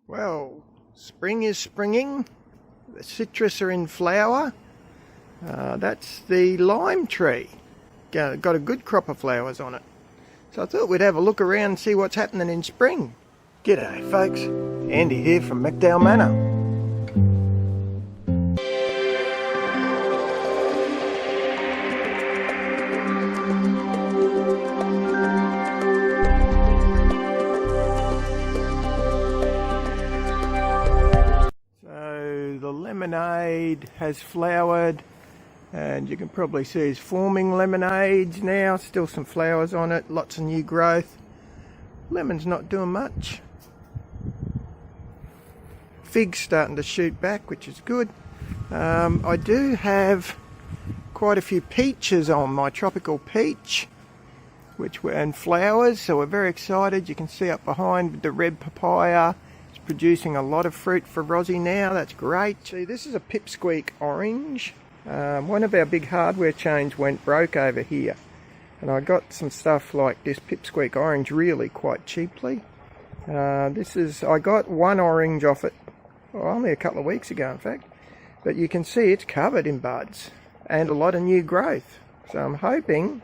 Well, spring is springing, the citrus are in flower. That's the lime tree. Got a good crop of flowers on it. So I thought we'd have a look around and see what's happening in spring. G'day folks, Andy here from McDowell Manor. The lemonade has flowered, and you can probably see it's forming lemonades now. Still some flowers on it, lots of new growth. Lemon's not doing much. Fig's starting to shoot back, which is good. I do have quite a few peaches on my tropical peach, which were in flowers, so we're very excited. You can see up behind the red papaya. Producing a lot of fruit for Rosie now. That's great. See, this is a Pipsqueak Orange. One of our big hardware chains went broke over here, and I got some stuff like this Pipsqueak Orange really quite cheaply. I got one orange off it only a couple of weeks ago, in fact, but you can see it's covered in buds and a lot of new growth. So I'm hoping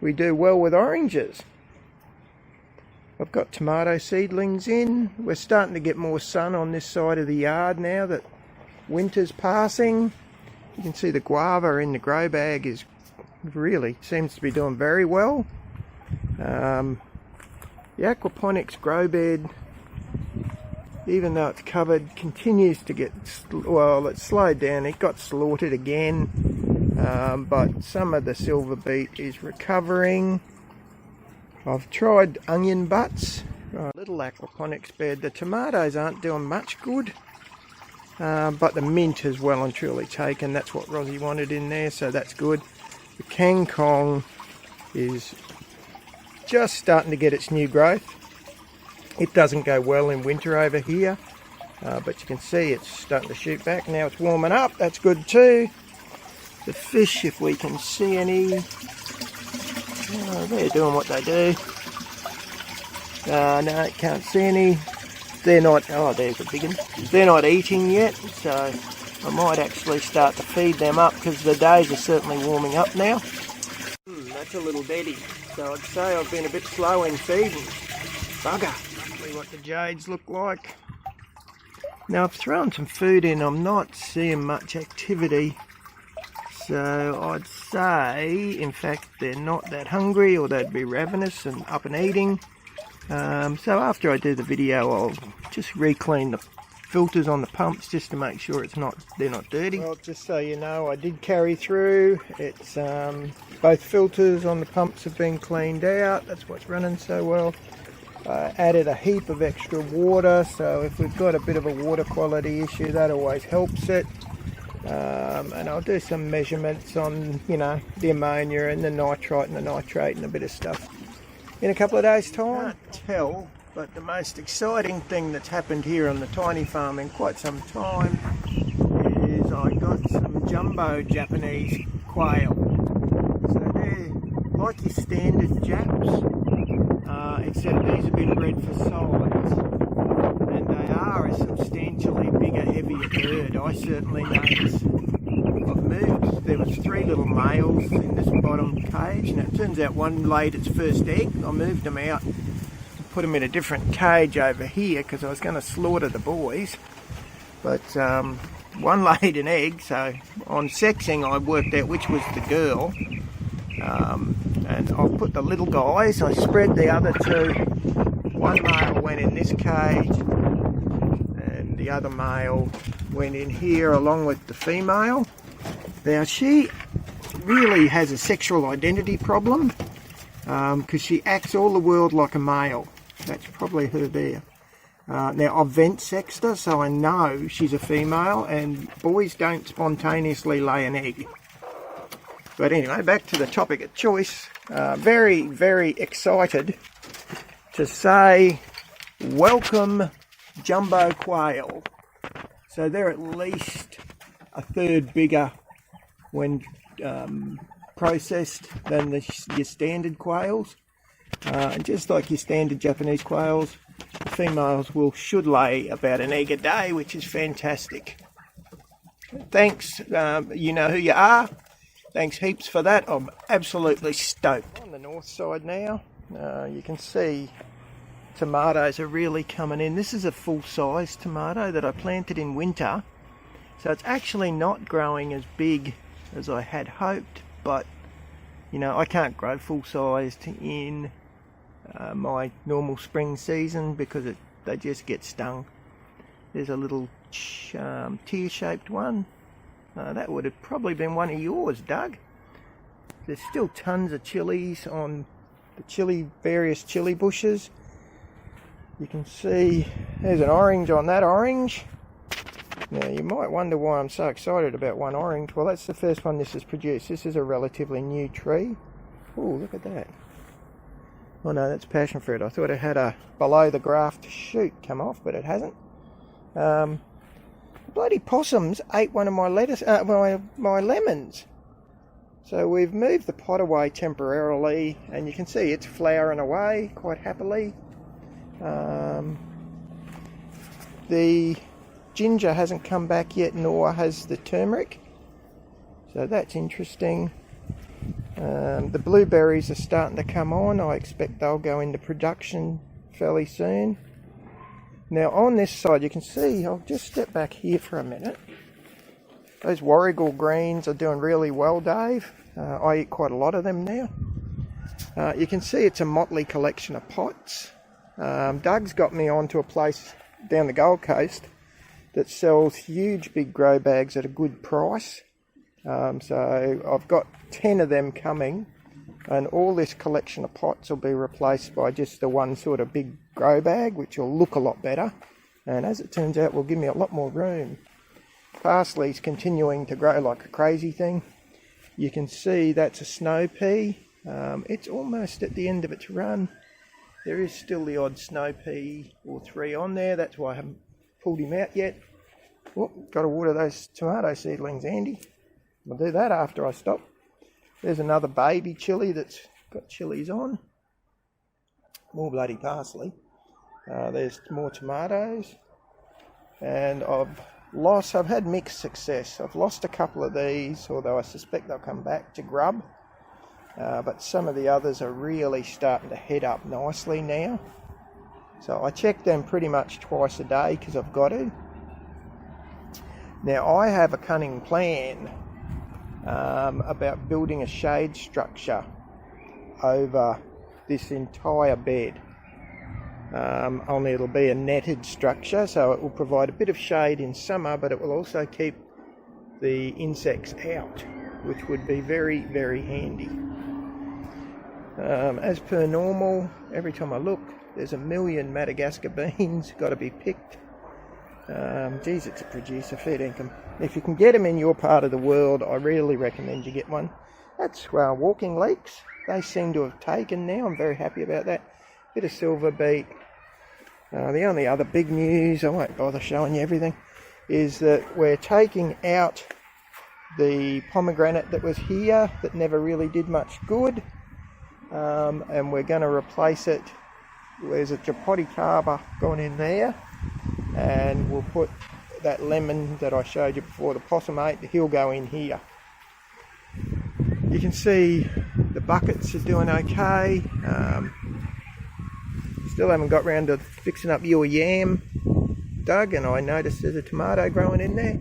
we do well with oranges. I've got tomato seedlings in. We're starting to get more sun on this side of the yard now that winter's passing. You can see the guava in the grow bag is really seems to be doing very well. The aquaponics grow bed, even though it's covered, continues to get, well, it's slowed down. It got slaughtered again, but some of the silver beet is recovering. I've tried onion butts, little aquaponics bed. The tomatoes aren't doing much good, but the mint has well and truly taken. That's what Rosie wanted in there, so that's good. The kangkong is just starting to get its new growth. It doesn't go well in winter over here, but you can see it's starting to shoot back. Now it's warming up, that's good too. The fish, if we can see any, they're doing what they do. No, can't see any. They're not, oh, there's a big one. They're not eating yet, so I might actually start to feed them up because the days are certainly warming up now. That's a little daddy. So I'd say I've been a bit slow in feeding. Bugger. Roughly what the jades look like. Now I've thrown some food in. I'm not seeing much activity. So I'd say, in fact, they're not that hungry, or they'd be ravenous and up and eating. So after I do the video, I'll just re-clean the filters on the pumps just to make sure they're not dirty. Well, just so you know, I did carry through. It's both filters on the pumps have been cleaned out. That's what's running so well. I added a heap of extra water, so if we've got a bit of a water quality issue, that always helps it. And I'll do some measurements on, the ammonia and the nitrite and the nitrate and a bit of stuff in a couple of days' time. Can't tell, but the most exciting thing that's happened here on the tiny farm in quite some time is I got some jumbo Japanese quail. So they're like your standard Japs, except these have been bred for size, and they are a substantially bigger, heavier bird. I certainly notice. I've moved, there was 3 little males in this bottom cage, and it turns out one laid its first egg. I moved them out and put them in a different cage over here because I was going to slaughter the boys, but one laid an egg, so on sexing I worked out which was the girl, and I'll put the little guys, I spread the other 2. One male went in this cage and the other male went in here along with the female. Now she really has a sexual identity problem because she acts all the world like a male. That's probably her there. Now I've vent sexed her, so I know she's a female, and boys don't spontaneously lay an egg. But anyway, back to the topic of choice. Very, very excited to say welcome jumbo quail. So they're at least a third bigger when processed than your standard quails. And just like your standard Japanese quails, the females should lay about an egg a day, which is fantastic. Thanks, you know who you are. Thanks heaps for that. I'm absolutely stoked. On the north side now, you can see tomatoes are really coming in. This is a full-size tomato that I planted in winter, so it's actually not growing as big as I had hoped, but you know, I can't grow full-sized in my normal spring season because they just get stung. There's a little tear-shaped one. That would have probably been one of yours, Doug. There's still tons of chilies on the various chili bushes. You can see there's an orange on that orange. Now you might wonder why I'm so excited about one orange. Well, that's the first one this has produced. This is a relatively new tree. Oh, look at that. Oh no, that's passion fruit. I thought it had a below the graft shoot come off, but it hasn't. Bloody possums ate one of my my lemons. So we've moved the pot away temporarily, and you can see it's flowering away quite happily. The ginger hasn't come back yet, nor has the turmeric. So that's interesting. The blueberries are starting to come on. I expect they'll go into production fairly soon. Now on this side you can see, I'll just step back here for a minute. Those warrigal greens are doing really well, Dave. I eat quite a lot of them now. You can see it's a motley collection of pots. Doug's got me onto a place down the Gold Coast that sells huge big grow bags at a good price. So I've got 10 of them coming, and all this collection of pots will be replaced by just the one sort of big grow bag, which will look a lot better, and as it turns out will give me a lot more room. Parsley's continuing to grow like a crazy thing. You can see that's a snow pea. It's almost at the end of its run. There is still the odd snow pea or three on there. That's why I haven't pulled him out yet. Oh, got to water those tomato seedlings, Andy. I'll do that after I stop. There's another baby chilli that's got chilies on. More bloody parsley. There's more tomatoes. And I've had mixed success. I've lost a couple of these, although I suspect they'll come back to grub. But some of the others are really starting to head up nicely now. So I check them pretty much twice a day because I've got to. Now I have a cunning plan about building a shade structure over this entire bed. Only it'll be a netted structure, so it will provide a bit of shade in summer, but it will also keep the insects out, which would be very, very handy. As per normal, every time I look, there's a million Madagascar beans got to be picked. Geez, it's a producer feed income. If you can get them in your part of the world, I really recommend you get one. That's walking leeks. They seem to have taken now. I'm very happy about that. Bit of silver beet. The only other big news, I won't bother showing you everything, is that we're taking out the pomegranate that was here that never really did much good, and we're going to replace it. There's a Japoticaba gone in there, and we'll put that lemon that I showed you before, the possum ate, he'll go in here. You can see the buckets are doing okay. Still haven't got round to fixing up your yam, Doug, and I noticed there's a tomato growing in there.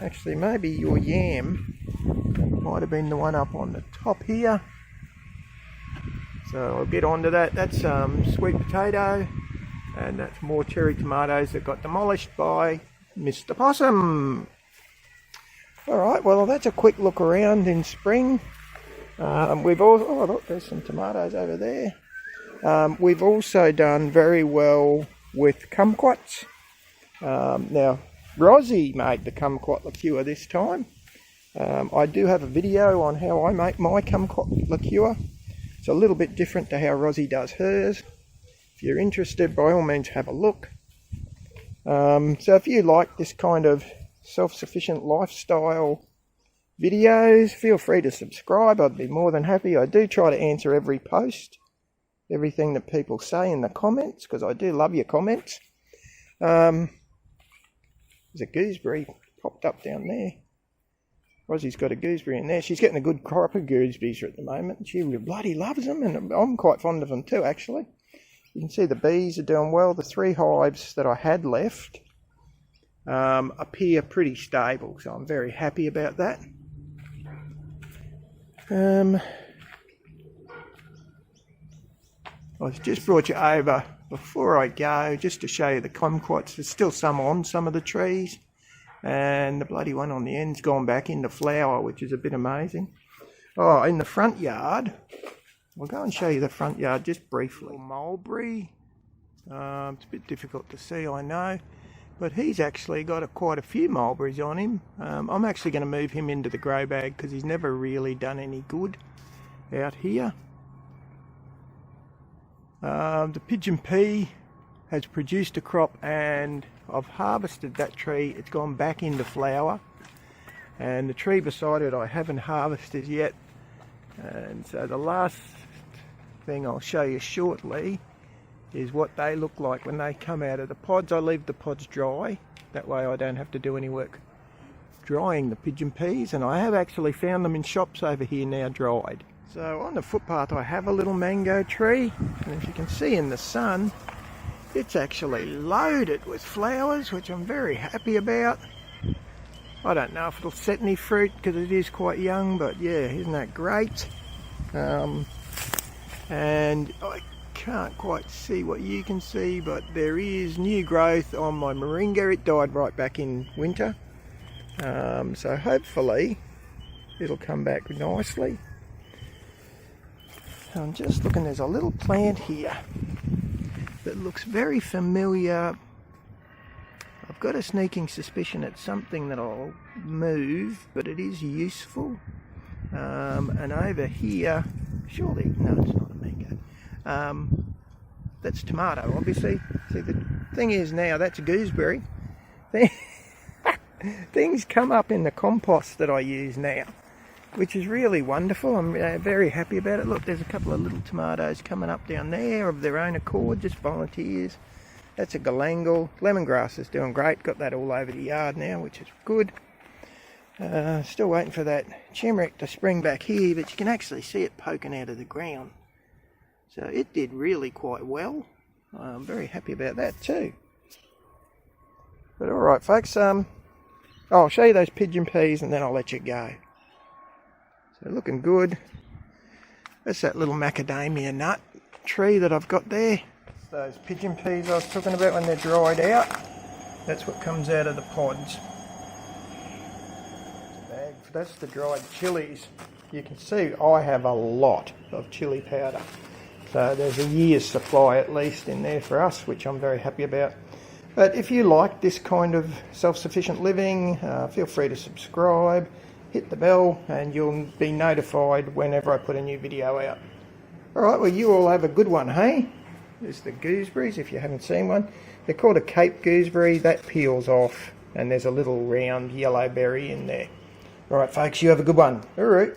Actually, maybe your yam might have been the one up on the top here. So I'll get onto that. That's sweet potato, and that's more cherry tomatoes that got demolished by Mr. Possum. Alright, well that's a quick look around in spring. We've also, oh look, there's some tomatoes over there. We've also done very well with kumquats. Now, Rosie made the kumquat liqueur this time. I do have a video on how I make my kumquat liqueur. It's a little bit different to how Rosie does hers. If you're interested, by all means have a look. So if you like this kind of self-sufficient lifestyle videos, feel free to subscribe. I'd be more than happy. I do try to answer every post, everything that people say in the comments, because I do love your comments. There's a gooseberry popped up down there. Rosie's got a gooseberry in there. She's getting a good crop of gooseberries at the moment. She bloody loves them, and I'm quite fond of them too, actually. You can see the bees are doing well. The 3 hives that I had left appear pretty stable, so I'm very happy about that. I've just brought you over before I go just to show you the kumquats. There's still some on some of the trees, and the bloody one on the end's gone back into flower, which is a bit amazing. Oh, in the front yard, I'll go and show you the front yard just briefly. Mulberry, it's a bit difficult to see, I know, but he's actually got quite a few mulberries on him. I'm actually going to move him into the grow bag because he's never really done any good out here. The pigeon pea has produced a crop, and I've harvested that tree. It's gone back into flower, and the tree beside it I haven't harvested yet. And so the last thing I'll show you shortly is what they look like when they come out of the pods. I leave the pods dry, that way I don't have to do any work drying the pigeon peas, and I have actually found them in shops over here now dried. So on the footpath I have a little mango tree, and as you can see in the sun, it's actually loaded with flowers, which I'm very happy about. I don't know if it'll set any fruit because it is quite young, but yeah, isn't that great? And I can't quite see what you can see, but there is new growth on my moringa. It died right back in winter, so hopefully it'll come back nicely. I'm just looking, there's a little plant here that looks very familiar. I've got a sneaking suspicion it's something that I'll move, but it is useful. And over here, surely, no, it's not a mango. That's tomato, obviously. See, the thing is now, that's a gooseberry. Things come up in the compost that I use now, which is really wonderful. I'm very happy about it. Look, there's a couple of little tomatoes coming up down there of their own accord, just volunteers. That's a galangal. Lemongrass is doing great. Got that all over the yard now, which is good. Still waiting for that turmeric to spring back here, but you can actually see it poking out of the ground. So it did really quite well. I'm very happy about that too. But alright folks, I'll show you those pigeon peas and then I'll let you go. So looking good. That's that little macadamia nut tree that I've got there. Those pigeon peas I was talking about when they're dried out. That's what comes out of the pods. That's the dried chilies. You can see I have a lot of chili powder. So there's a year's supply at least in there for us, which I'm very happy about. But if you like this kind of self-sufficient living, feel free to subscribe, hit the bell, and you'll be notified whenever I put a new video out. Alright, well you all have a good one, hey? There's the gooseberries, if you haven't seen one. They're called a Cape gooseberry. That peels off, and there's a little round yellow berry in there. Alright folks, you have a good one. Alright.